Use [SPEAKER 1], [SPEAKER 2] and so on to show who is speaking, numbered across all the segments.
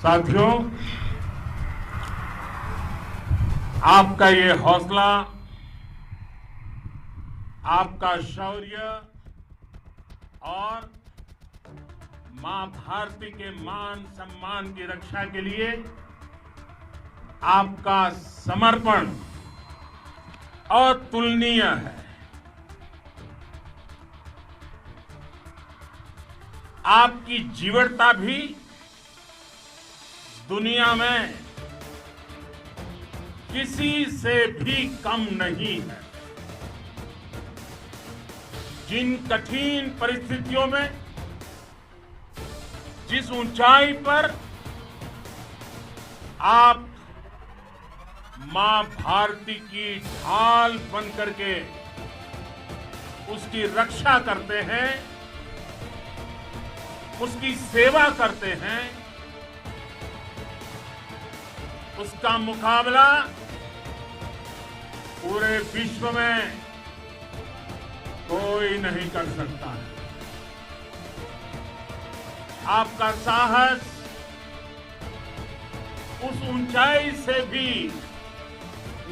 [SPEAKER 1] साथियों, आपका ये हौसला, आपका शौर्य और मां भारती के मान सम्मान की रक्षा के लिए आपका समर्पण अतुलनीय है। आपकी जीवटता भी दुनिया में किसी से भी कम नहीं है। जिन कठिन परिस्थितियों में, जिस ऊंचाई पर आप मां भारती की ढाल बन करके उसकी रक्षा करते हैं, उसकी सेवा करते हैं, उसका मुकाबला पूरे विश्व में कोई नहीं कर सकता है। आपका साहस उस ऊंचाई से भी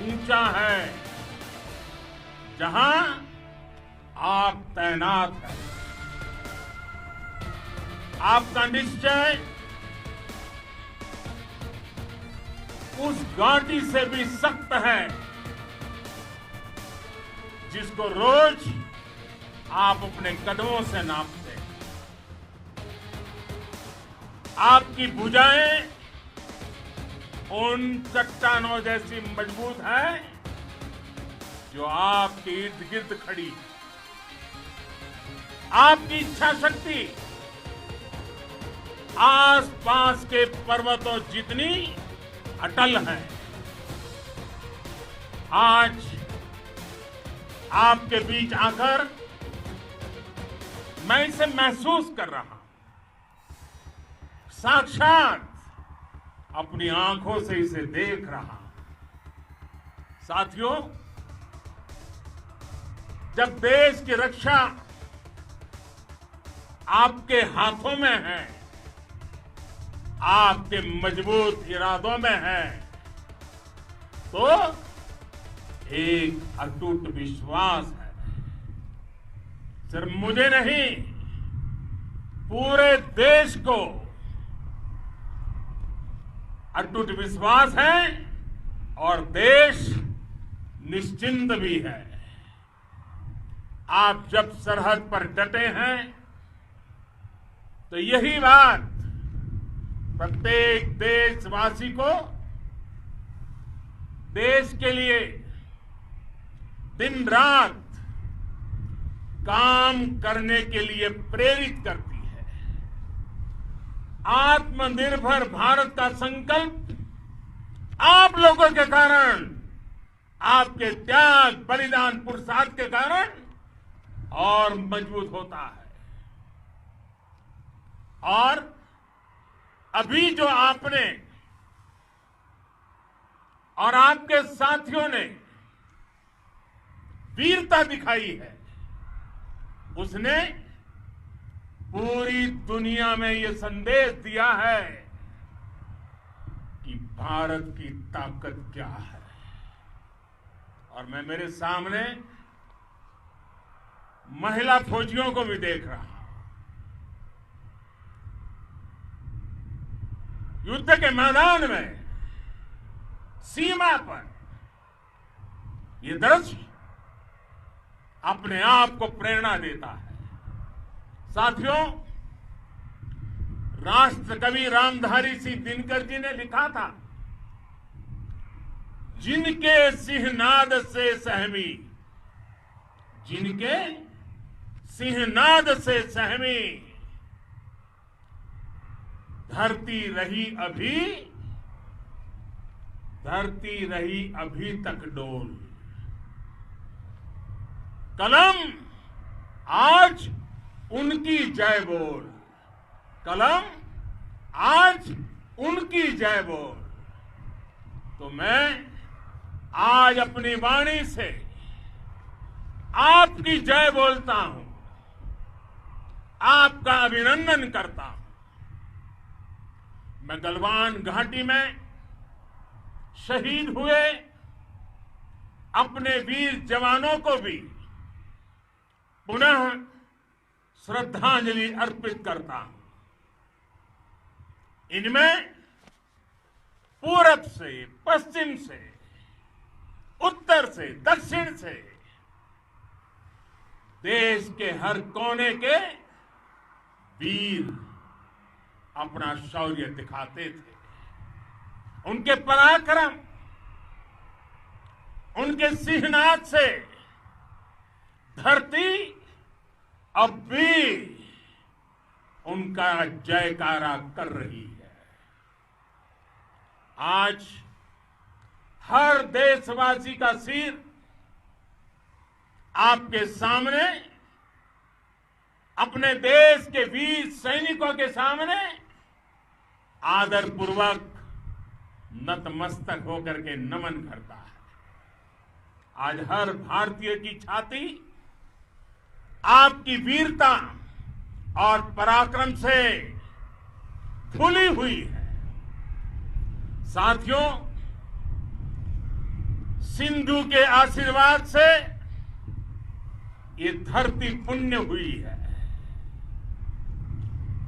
[SPEAKER 1] ऊंचा है जहां आप तैनात हैं। आपका निश्चय उस घाटी से भी सख्त है जिसको रोज आप अपने कदमों से नापते हैं। आपकी भुजाएं उन चट्टानों जैसी मजबूत है जो आपके इर्द गिर्द खड़ी है। आपकी इच्छा शक्ति आसपास के पर्वतों जितनी अटल है। आज आपके बीच आकर मैं इसे महसूस कर रहा हूं, साक्षात अपनी आंखों से इसे देख रहा हूं। साथियों, जब देश की रक्षा आपके हाथों में है, आपके मजबूत इरादों में है, तो एक अटूट विश्वास है। सिर्फ मुझे नहीं, पूरे देश को अटूट विश्वास है और देश निश्चिंत भी है। आप जब सरहद पर डटे हैं तो यही बात प्रत्येक देशवासी को देश के लिए दिन रात काम करने के लिए प्रेरित करती है। आत्मनिर्भर भारत का संकल्प आप लोगों के कारण, आपके त्याग, बलिदान, पुरुषार्थ के कारण और मजबूत होता है। और अभी जो आपने और आपके साथियों ने वीरता दिखाई है, उसने पूरी दुनिया में ये संदेश दिया है कि भारत की ताकत क्या है। और मैं मेरे सामने महिला फौजियों को भी देख रहा हूं। युद्ध के मैदान में, सीमा पर, ये दृश्य अपने आप को प्रेरणा देता है। साथियों, राष्ट्रकवि रामधारी सिंह दिनकर जी ने लिखा था, जिनके सिंहनाद से सहमी, जिनके सिंहनाद से सहमी धरती रही अभी तक डोल। कलम आज उनकी जय बोल, कलम आज उनकी जय बोल। तो मैं आज अपनी वाणी से आपकी जय बोलता हूं, आपका अभिनंदन करता हूं। मैं गलवान घाटी में शहीद हुए अपने वीर जवानों को भी पुनः श्रद्धांजलि अर्पित करता हूं। इनमें पूरब से, पश्चिम से, उत्तर से, दक्षिण से देश के हर कोने के वीर अपना शौर्य दिखाते थे। उनके पराक्रम, उनके सिंहनाद से धरती अब भी उनका जयकारा कर रही है। आज हर देशवासी का सिर आपके सामने, अपने देश के वीर सैनिकों के सामने आदरपूर्वक नतमस्तक होकर के नमन करता है। आज हर भारतीय की छाती आपकी वीरता और पराक्रम से फूली हुई है। साथियों, सिंधु के आशीर्वाद से ये धरती पुण्य हुई है।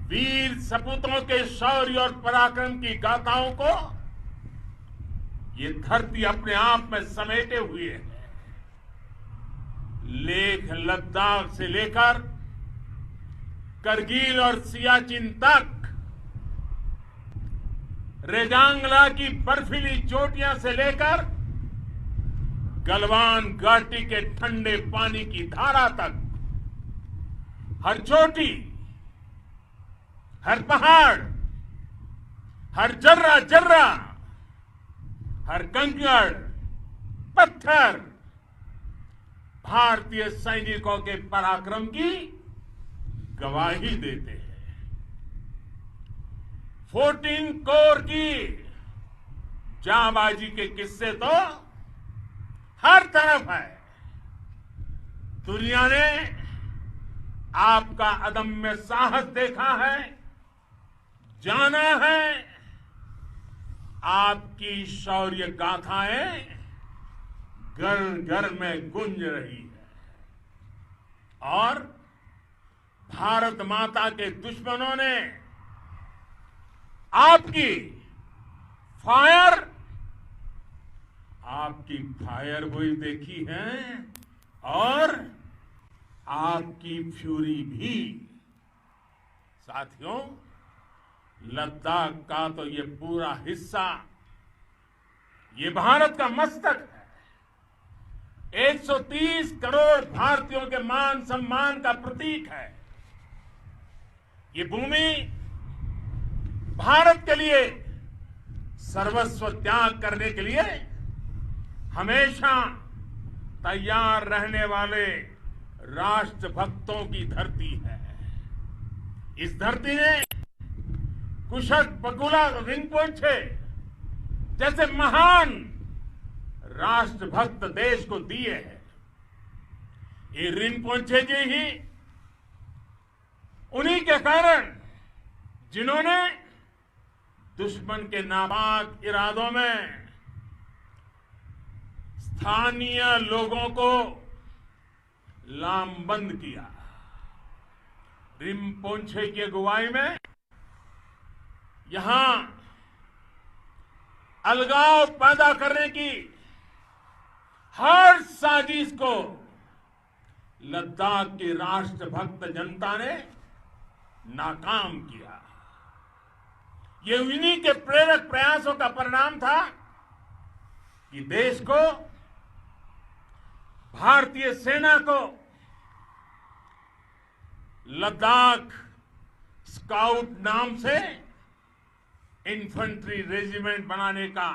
[SPEAKER 1] वीर सपूतों के शौर्य और पराक्रम की गाथाओं को ये धरती अपने आप में समेटे हुए है। लेह लद्दाख से लेकर करगिल और सियाचिन तक, रेजांगला की बर्फीली चोटियां से लेकर गलवान घाटी के ठंडे पानी की धारा तक, हर चोटी, हर पहाड़, हर जर्रा जर्रा, हर कंकड़ पत्थर भारतीय सैनिकों के पराक्रम की गवाही देते हैं। 14 कोर की जांबाजी के किस्से तो हर तरफ है। दुनिया ने आपका अदम्य साहस देखा है, जाना है। आपकी शौर्य गाथाएं घर घर में गूंज रही है और भारत माता के दुश्मनों ने आपकी फायर हुई देखी है और आपकी फ्यूरी भी। साथियों, लद्दाख का तो ये पूरा हिस्सा ये भारत का मस्तक है। 130 करोड़ भारतीयों के मान सम्मान का प्रतीक है। ये भूमि भारत के लिए सर्वस्व त्याग करने के लिए हमेशा तैयार रहने वाले राष्ट्रभक्तों की धरती है। इस धरती ने कुशक बकुला रिम्पोछे जैसे महान राष्ट्रभक्त देश को दिए हैं। ये रिम्पोछे जी ही उन्हीं के कारण जिन्होंने दुश्मन के नापाक इरादों में स्थानीय लोगों को लामबंद किया। रिम्पोछे की अगुवाई में यहां अलगाव पैदा करने की हर साजिश को लद्दाख की राष्ट्रभक्त जनता ने नाकाम किया। ये उन्हीं के प्रेरक प्रयासों का परिणाम था कि देश को, भारतीय सेना को लद्दाख स्काउट नाम से इन्फेंट्री रेजिमेंट बनाने का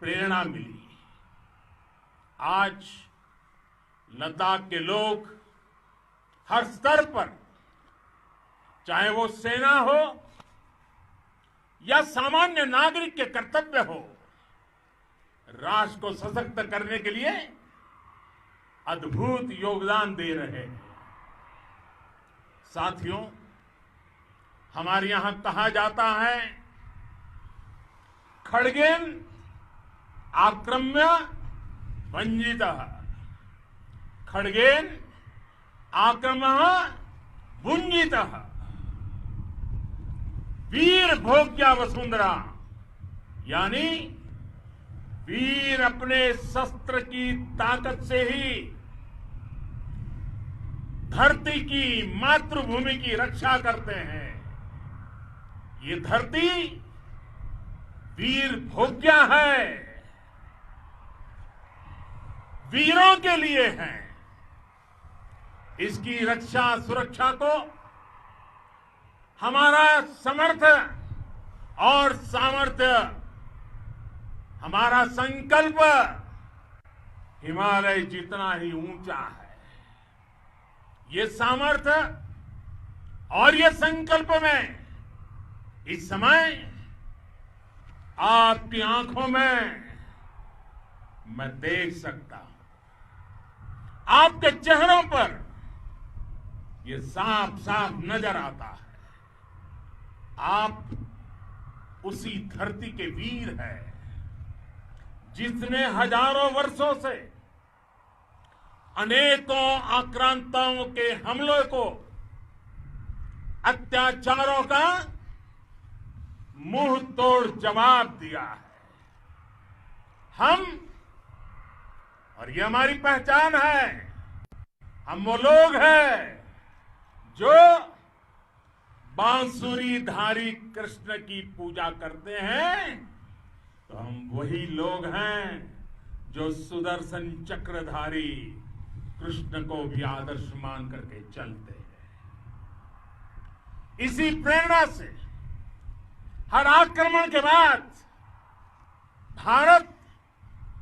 [SPEAKER 1] प्रेरणा मिली। आज लद्दाख के लोग हर स्तर पर, चाहे वो सेना हो या सामान्य नागरिक के कर्तव्य हो, राष्ट्र को सशक्त करने के लिए अद्भुत योगदान दे रहे हैं। साथियों, हमारे यहां कहा जाता है खड्गेन आक्रम्य भंजितः, खड्गेन आक्रम्य भुंजितः, वीर भोग्या वसुंधरा, यानी वीर अपने शस्त्र की ताकत से ही धरती की, मातृभूमि की रक्षा करते हैं। ये धरती वीर भोग्या है, वीरों के लिए है। इसकी रक्षा सुरक्षा को हमारा समर्थ और सामर्थ्य, हमारा संकल्प हिमालय जितना ही ऊंचा है। ये सामर्थ्य और ये संकल्प में इस समय आपकी आंखों में मैं देख सकता हूं, आपके चेहरों पर ये साफ साफ नजर आता है। आप उसी धरती के वीर हैं जिसने हजारों वर्षों से अनेकों आक्रांताओं के हमलों को, अत्याचारों का मुंह तोड़ जवाब दिया है। हम, और ये हमारी पहचान है, हम वो लोग हैं जो बांसुरीधारी कृष्ण की पूजा करते हैं, तो हम वही लोग हैं जो सुदर्शन चक्रधारी कृष्ण को भी आदर्श मान करके चलते हैं। इसी प्रेरणा से हर आक्रमण के बाद भारत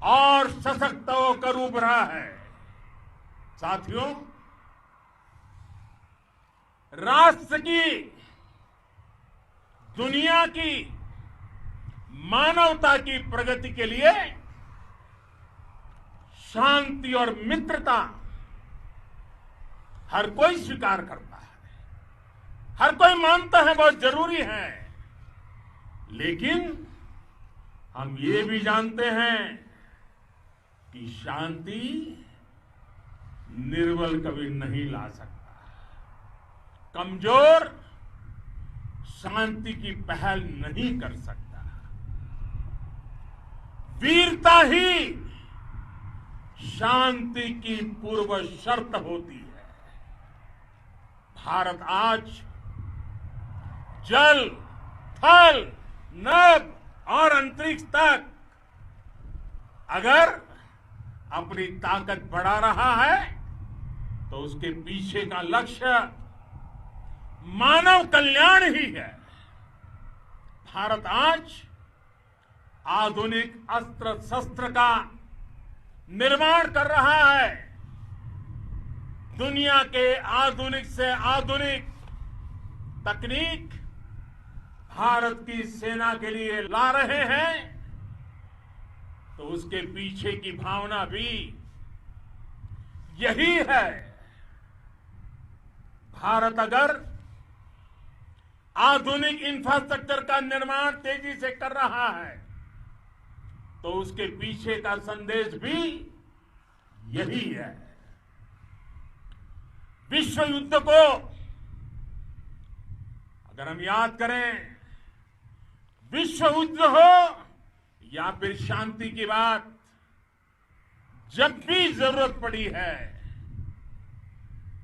[SPEAKER 1] और सशक्त होकर उभरा है। साथियों, राष्ट्र की, दुनिया की, मानवता की प्रगति के लिए शांति और मित्रता हर कोई स्वीकार करता है, हर कोई मानता है बहुत जरूरी है। लेकिन हम ये भी जानते हैं कि शांति निर्बल कभी नहीं ला सकता। कमजोर शांति की पहल नहीं कर सकता। वीरता ही शांति की पूर्व शर्त होती है। भारत आज जल, थल, नभ और अंतरिक्ष तक अगर अपनी ताकत बढ़ा रहा है तो उसके पीछे का लक्ष्य मानव कल्याण ही है। भारत आज आधुनिक अस्त्र शस्त्र का निर्माण कर रहा है। दुनिया के आधुनिक से आधुनिक तकनीक भारत की सेना के लिए ला रहे हैं, तो उसके पीछे की भावना भी यही है। भारत अगर आधुनिक इंफ्रास्ट्रक्चर का निर्माण तेजी से कर रहा है तो उसके पीछे का संदेश भी यही है। विश्व युद्ध को अगर हम याद करें, विश्व युद्ध हो या फिर शांति की बात, जब भी जरूरत पड़ी है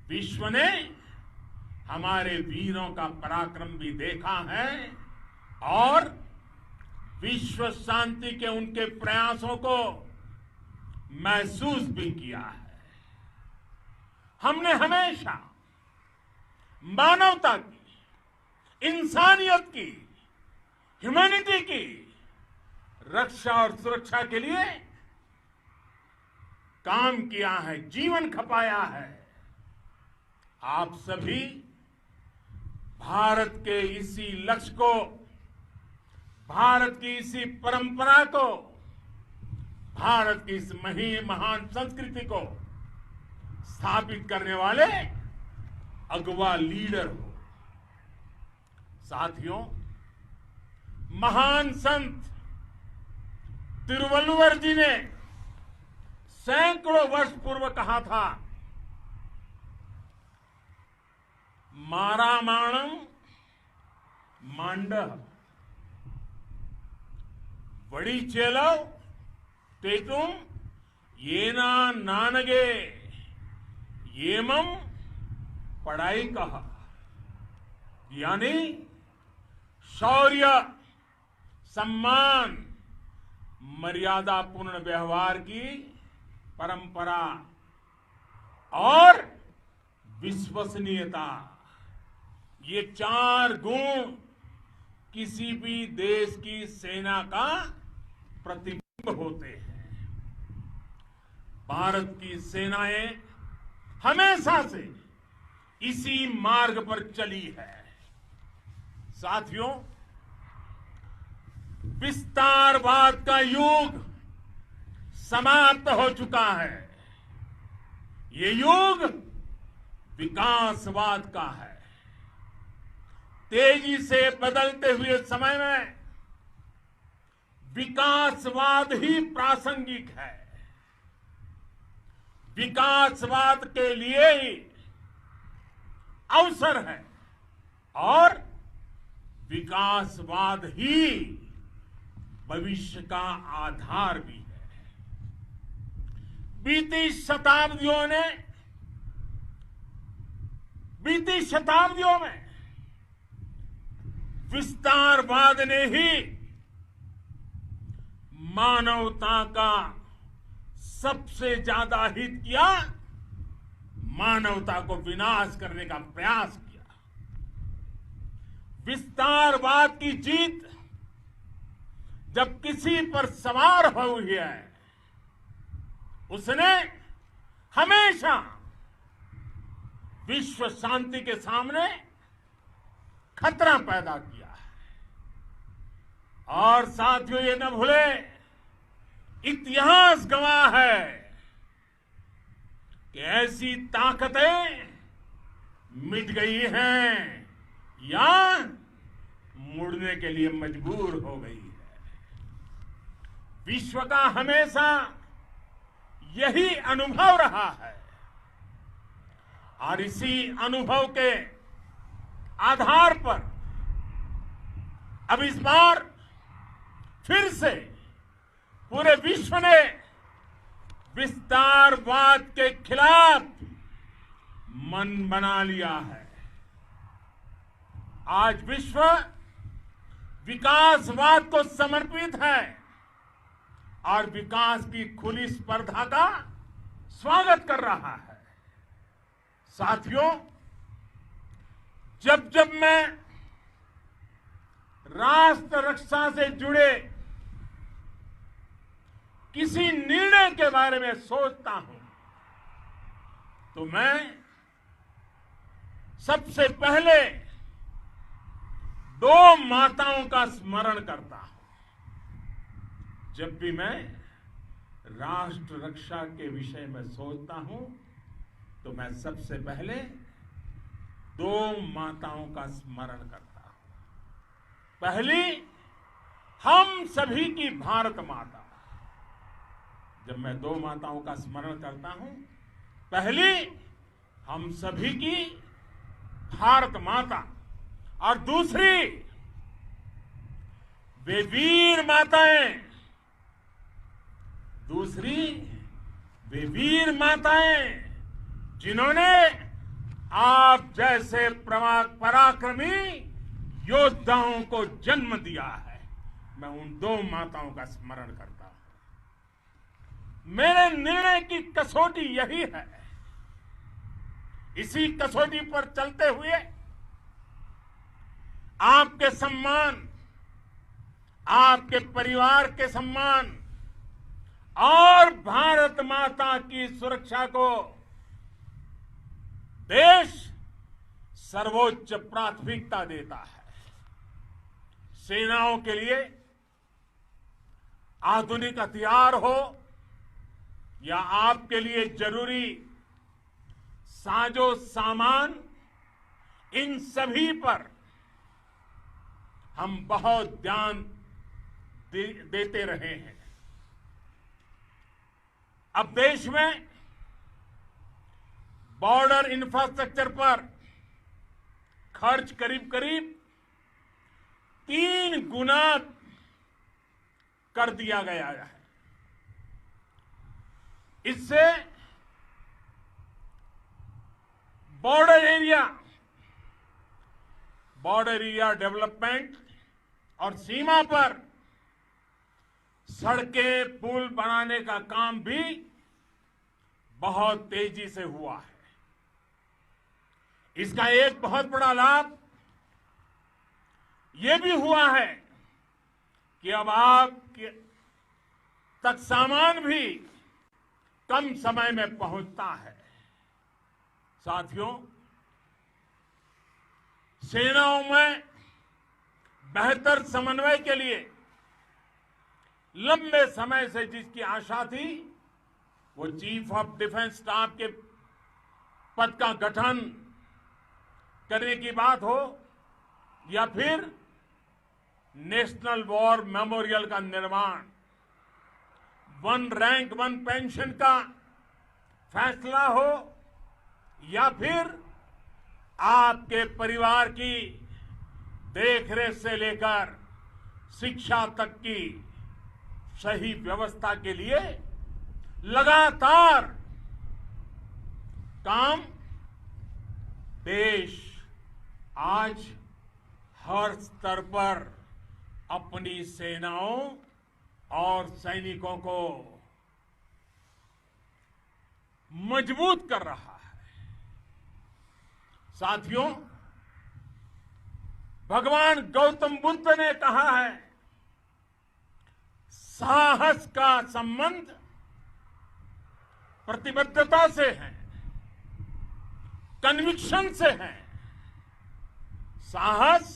[SPEAKER 1] विश्व ने हमारे वीरों का पराक्रम भी देखा है और विश्व शांति के उनके प्रयासों को महसूस भी किया है। हमने हमेशा मानवता की, इंसानियत की, ह्यूमैनिटी की रक्षा और सुरक्षा के लिए काम किया है, जीवन खपाया है। आप सभी भारत के इसी लक्ष्य को, भारत की इसी परंपरा को, भारत की इस महान संस्कृति को स्थापित करने वाले अगवा लीडर हो। साथियों, महान संत तिरुवल्लुवर जी ने सैकड़ों वर्ष पूर्व कहा था, मारामाणम मांडह वड़ी चेलव तेतुम येना नानगे येमम पढ़ाई कहा। यानी शौर्य, सम्मान, मर्यादापूर्ण व्यवहार की परंपरा और विश्वसनीयता, ये 4 गुण किसी भी देश की सेना का प्रतिबिंब होते हैं। भारत की सेनाएं हमेशा से इसी मार्ग पर चली है। साथियों, विस्तारवाद का युग समाप्त हो चुका है। ये युग विकासवाद का है। तेजी से बदलते हुए समय में विकासवाद ही प्रासंगिक है। विकासवाद के लिए ही अवसर है और विकासवाद ही भविष्य का आधार भी है। बीती शताब्दियों में विस्तारवाद ने ही मानवता का सबसे ज्यादा हित किया, मानवता को विनाश करने का प्रयास किया। विस्तारवाद की जीत जब किसी पर सवार हुई है, उसने हमेशा विश्व शांति के सामने खतरा पैदा किया है। और साथियों, ये न भूले, इतिहास गवाह है कि ऐसी ताकतें मिट गई हैं या मुड़ने के लिए मजबूर हो गई है। विश्व का हमेशा यही अनुभव रहा है और इसी अनुभव के आधार पर अब इस बार फिर से पूरे विश्व ने विस्तारवाद के खिलाफ मन बना लिया है। आज विश्व विकासवाद को समर्पित है और विकास की खुली स्पर्धा का स्वागत कर रहा है। साथियों, जब जब मैं राष्ट्र रक्षा से जुड़े किसी निर्णय के बारे में सोचता हूं तो मैं सबसे पहले 2 माताओं का स्मरण करता हूं। जब भी मैं राष्ट्र रक्षा के विषय में सोचता हूं तो मैं सबसे पहले 2 माताओं का स्मरण करता हूं। पहली, हम सभी की भारत माता। जब मैं 2 माताओं का स्मरण करता हूं, पहली हम सभी की भारत माता और दूसरी वे वीर माताएं, जिन्होंने आप जैसे पराक्रमी योद्धाओं को जन्म दिया है। मैं उन 2 माताओं का स्मरण करता हूं। मेरे निर्णय की कसौटी यही है। इसी कसौटी पर चलते हुए आपके सम्मान, आपके परिवार के सम्मान और भारत माता की सुरक्षा को देश सर्वोच्च प्राथमिकता देता है। सेनाओं के लिए आधुनिक हथियार हो या आपके लिए जरूरी साजो सामान, इन सभी पर हम बहुत ध्यान देते रहे हैं। अब देश में बॉर्डर इंफ्रास्ट्रक्चर पर खर्च करीब करीब 3 गुना कर दिया गया है। इससे बॉर्डर एरिया डेवलपमेंट और सीमा पर सड़कें पुल बनाने का काम भी बहुत तेजी से हुआ है। इसका एक बहुत बड़ा लाभ यह भी हुआ है कि अब आप तक सामान भी कम समय में पहुंचता है। साथियों, सेनाओं में बेहतर समन्वय के लिए लंबे समय से जिसकी आशा थी, वो चीफ ऑफ डिफेंस स्टाफ के पद का गठन करने की बात हो या फिर नेशनल वॉर मेमोरियल का निर्माण, 1 रैंक 1 पेंशन का फैसला हो या फिर आपके परिवार की देखरेख से लेकर शिक्षा तक की सही व्यवस्था के लिए लगातार काम देश आज हर स्तर पर अपनी सेनाओं और सैनिकों को मजबूत कर रहा है। साथियों, भगवान गौतम बुद्ध ने कहा है, साहस का संबंध प्रतिबद्धता से है, कन्विक्शन से है। साहस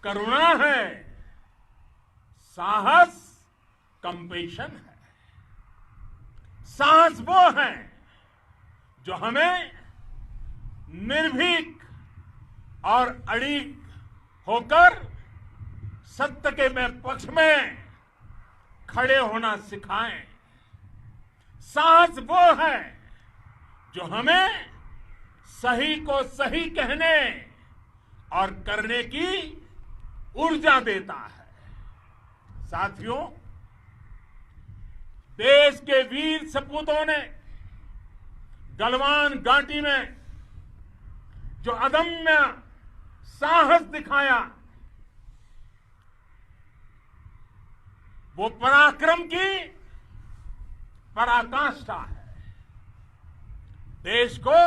[SPEAKER 1] करुणा है, साहस कंपेशन है। साहस वो है जो हमें निर्भीक और अड़िग होकर सत्य के पक्ष में खड़े होना सिखाएं। साहस वो है जो हमें सही को सही कहने और करने की ऊर्जा देता है। साथियों, देश के वीर सपूतों ने गलवान घाटी में जो अदम्य साहस दिखाया, वो पराक्रम की पराकाष्ठा है। देश को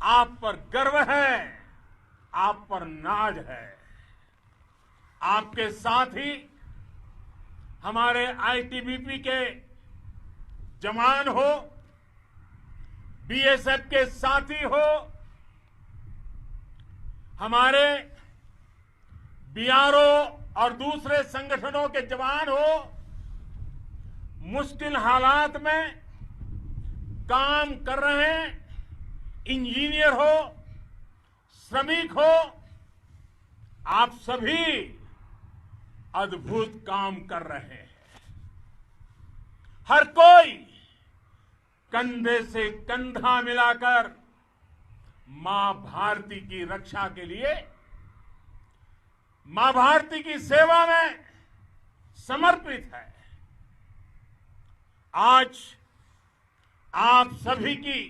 [SPEAKER 1] आप पर गर्व है, आप पर नाज है। आपके साथ ही हमारे आईटीबीपी के जवान हो, बीएसएफ के साथी हो, हमारे बीआरओ और दूसरे संगठनों के जवान हो, मुश्किल हालात में काम कर रहे इंजीनियर हो, श्रमिक हो, आप सभी अद्भुत काम कर रहे हैं। हर कोई कंधे से कंधा मिलाकर मां भारती की रक्षा के लिए, मां भारती की सेवा में समर्पित है। आज आप सभी की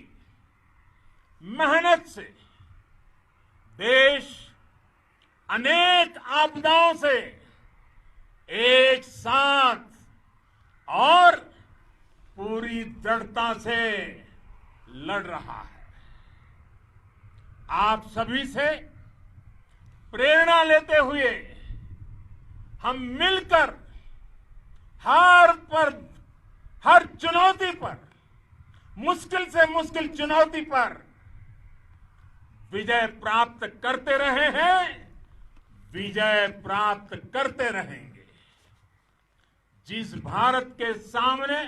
[SPEAKER 1] मेहनत से देश अनेक आपदाओं से एक साथ और पूरी दृढ़ता से लड़ रहा है। आप सभी से प्रेरणा लेते हुए हम मिलकर हर चुनौती पर, मुश्किल से मुश्किल चुनौती पर विजय प्राप्त करते रहे हैं, विजय प्राप्त करते रहेंगे। जिस भारत के सामने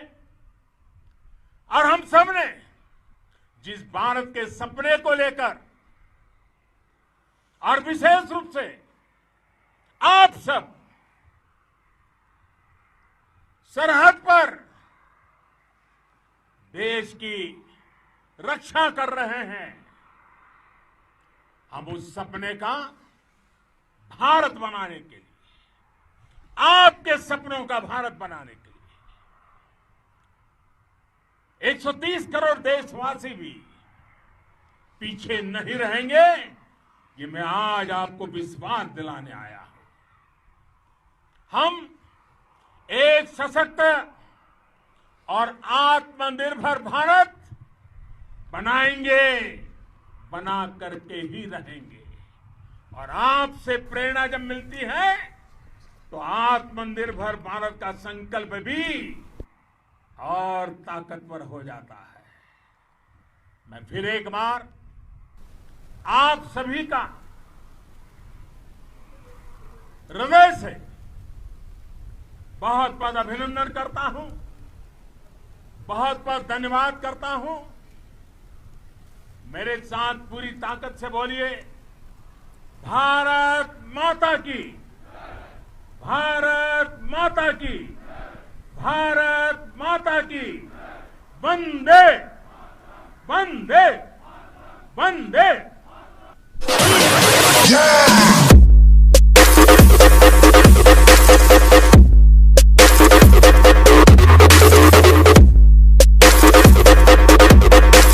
[SPEAKER 1] और हम सबने जिस भारत के सपने को लेकर और विशेष रूप से आप सब सरहद पर देश की रक्षा कर रहे हैं। हम उस सपने का भारत बनाने के लिए, आपके सपनों का भारत बनाने के लिए 130 करोड़ देशवासी भी पीछे नहीं रहेंगे, ये मैं आज आपको विश्वास दिलाने आया हूं। हम एक सशक्त और आत्मनिर्भर भारत बनाएंगे, बना करके ही रहेंगे। और आपसे प्रेरणा जब मिलती है तो आत्मनिर्भर भारत का संकल्प भी और ताकतवर हो जाता है। मैं फिर एक बार आप सभी का हृदय से बहुत बहुत अभिनंदन करता हूं, बहुत बहुत धन्यवाद करता हूं। मेरे साथ पूरी ताकत से बोलिए, भारत माता की, भारत माता की, भारत माता की, वंदे वंदे वंदे।